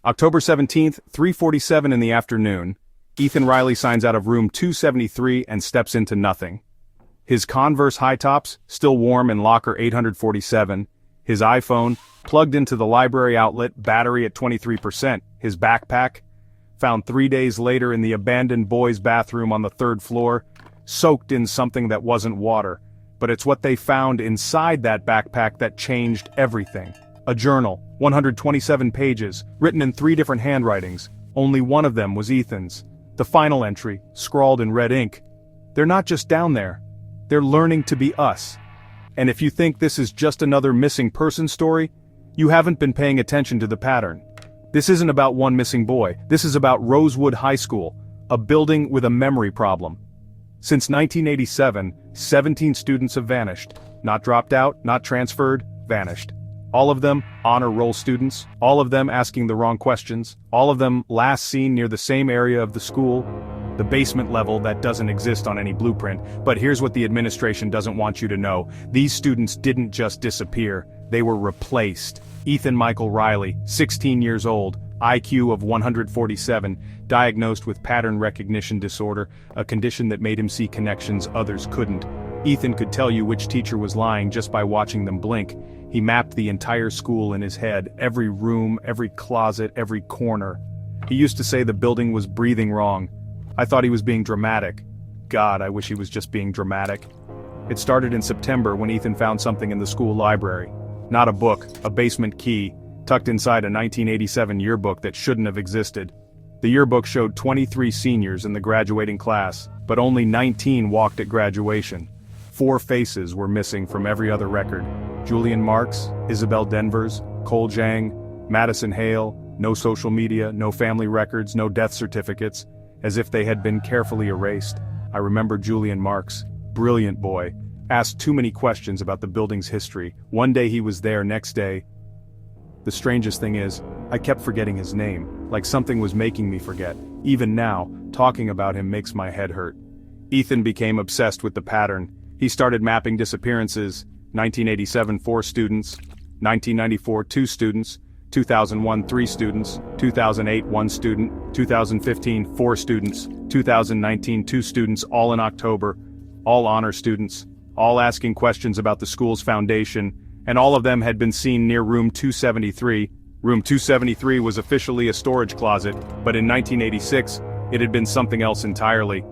October 17th, 3:47 in the afternoon, Ethan Riley signs out of room 273 and steps into nothing. His Converse high tops, still warm in locker 847, his iPhone, plugged into the library outlet, battery at 23%, his backpack, found 3 days later in the abandoned boys' bathroom on the 3rd floor, soaked in something that wasn't water, but it's what they found inside that backpack that changed everything. A journal, 127 pages, written in 3 different handwritings. Only one of them was Ethan's. The final entry, scrawled in red ink. They're not just down there. They're learning to be us. And if you think this is just another missing person story, you haven't been paying attention to the pattern. This isn't about one missing boy. This is about Rosewood High School, a building with a memory problem. Since 1987, 17 students have vanished. Not dropped out, not transferred, vanished. All of them honor roll students, all of them asking the wrong questions, all of them last seen near the same area of the school, the basement level that doesn't exist on any blueprint. But here's what the administration doesn't want you to know. These students didn't just disappear, they were replaced. Ethan Michael Riley, 16 years old, IQ of 147, diagnosed with pattern recognition disorder, a condition that made him see connections others couldn't. Ethan could tell you which teacher was lying just by watching them blink. He mapped the entire school in his head, every room, every closet, every corner. He used to say the building was breathing wrong. I thought he was being dramatic. God, I wish he was just being dramatic. It started in September when Ethan found something in the school library. Not a book, a basement key, tucked inside a 1987 yearbook that shouldn't have existed. The yearbook showed 23 seniors in the graduating class, but only 19 walked at graduation. 4 faces were missing from every other record. Julian Marks, Isabel Denvers, Cole Jang, Madison Hale, no social media, no family records, no death certificates, as if they had been carefully erased. I remember Julian Marks, brilliant boy, asked too many questions about the building's history. One day he was there, next day. The strangest thing is, I kept forgetting his name, like something was making me forget. Even now, talking about him makes my head hurt. Ethan became obsessed with the pattern. He started mapping disappearances. 1987, 4 students, 1994, 2 students, 2001, 3 students, 2008, 1 student, 2015, 4 students, 2019, 2 students, all in October, all honor students, all asking questions about the school's foundation, and all of them had been seen near room 273. Room 273 was officially a storage closet, but in 1986, it had been something else entirely.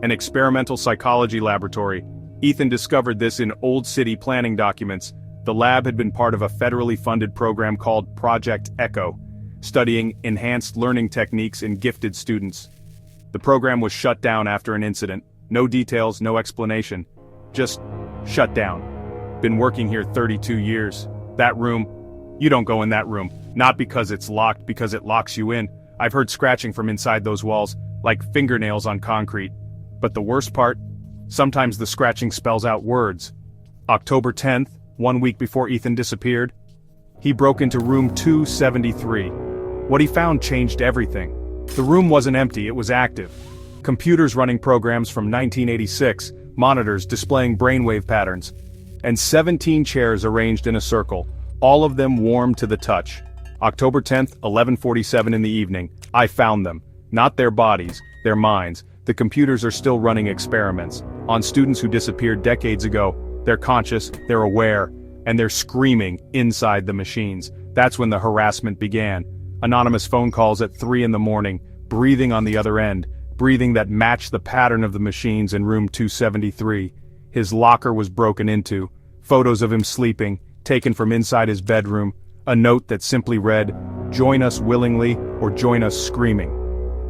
An experimental psychology laboratory. Ethan discovered this in old city planning documents. The lab had been part of a federally funded program called Project Echo, studying enhanced learning techniques in gifted students. The program was shut down after an incident. No details, no explanation. Just shut down. Been working here 32 years. That room, you don't go in that room. Not because it's locked, because it locks you in. I've heard scratching from inside those walls, like fingernails on concrete. But the worst part? Sometimes the scratching spells out words. October 10th, 1 week before Ethan disappeared, he broke into room 273. What he found changed everything. The room wasn't empty, it was active. Computers running programs from 1986, monitors displaying brainwave patterns, and 17 chairs arranged in a circle, all of them warm to the touch. October 10th, 11:47 in the evening, I found them. Not their bodies, their minds. The computers are still running experiments on students who disappeared decades ago. They're conscious, they're aware, and they're screaming inside the machines. That's when the harassment began. Anonymous phone calls at 3 in the morning, breathing on the other end, breathing that matched the pattern of the machines in room 273. His locker was broken into, photos of him sleeping, taken from inside his bedroom, a note that simply read, "Join us willingly or join us screaming."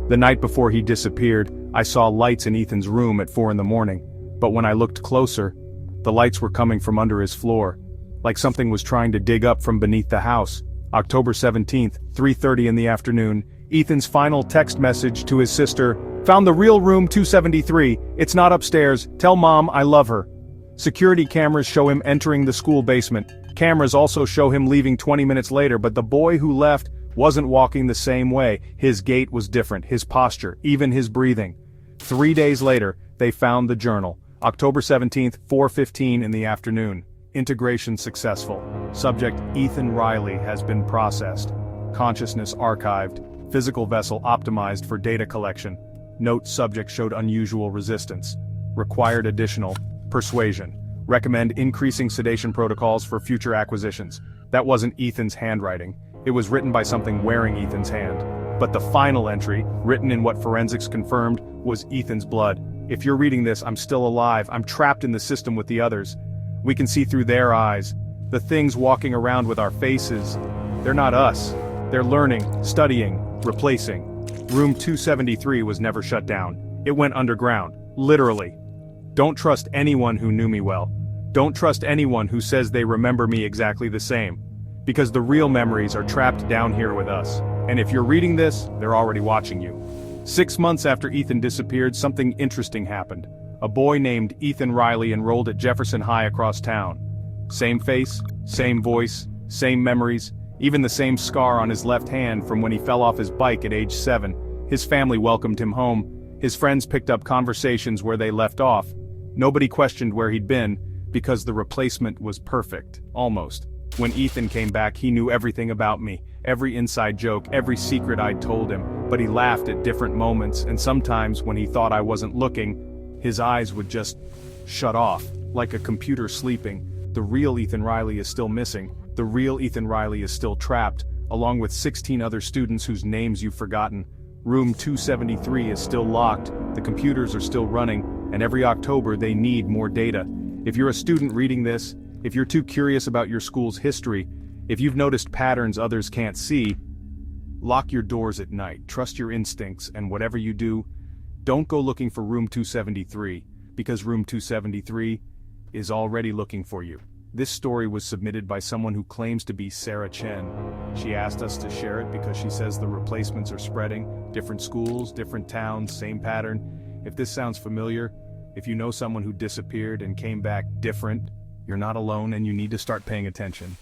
The night before he disappeared, I saw lights in Ethan's room at 4 in the morning, but when I looked closer, the lights were coming from under his floor, like something was trying to dig up from beneath the house. October 17th, 3:30 in the afternoon, Ethan's final text message to his sister, "Found the real room 273, it's not upstairs, tell Mom I love her." Security cameras show him entering the school basement. Cameras also show him leaving 20 minutes later, but the boy who left wasn't walking the same way. His gait was different, his posture, even his breathing. 3 days later, they found the journal. October 17th, 4:15 in the afternoon. Integration successful. Subject Ethan Riley has been processed. consciousness archived, physical vessel optimized for data collection. Note subject showed unusual resistance. Required additional persuasion. Recommend increasing sedation protocols for future acquisitions. That wasn't Ethan's handwriting. It was written by something wearing Ethan's hand. But the final entry, written in what forensics confirmed, was Ethan's blood. If you're reading this, I'm still alive. I'm trapped in the system with the others. We can see through their eyes. The things walking around with our faces, they're not us. They're learning, studying, replacing. Room 273 was never shut down. It went underground, literally. Don't trust anyone who knew me well. Don't trust anyone who says they remember me exactly the same. Because the real memories are trapped down here with us. And if you're reading this, they're already watching you. 6 months after Ethan disappeared, something interesting happened. A boy named Ethan Riley enrolled at Jefferson High across town. Same face, same voice, same memories, even the same scar on his left hand from when he fell off his bike at age 7. His family welcomed him home. His friends picked up conversations where they left off. Nobody questioned where he'd been, because the replacement was perfect, almost. When Ethan came back, he knew everything about me, every inside joke, every secret I'd told him, but he laughed at different moments, and sometimes when he thought I wasn't looking, his eyes would just shut off, like a computer sleeping. The real Ethan Riley is still missing. The real Ethan Riley is still trapped, along with 16 other students whose names you've forgotten. Room 273 is still locked, the computers are still running, and every October they need more data. If you're a student reading this, if you're too curious about your school's history, if you've noticed patterns others can't see, lock your doors at night, trust your instincts, and whatever you do, don't go looking for room 273, because room 273 is already looking for you. This story was submitted by someone who claims to be Sarah Chen. She asked us to share it because she says the replacements are spreading, different schools, different towns, same pattern. If this sounds familiar, if you know someone who disappeared and came back different, you're not alone and you need to start paying attention.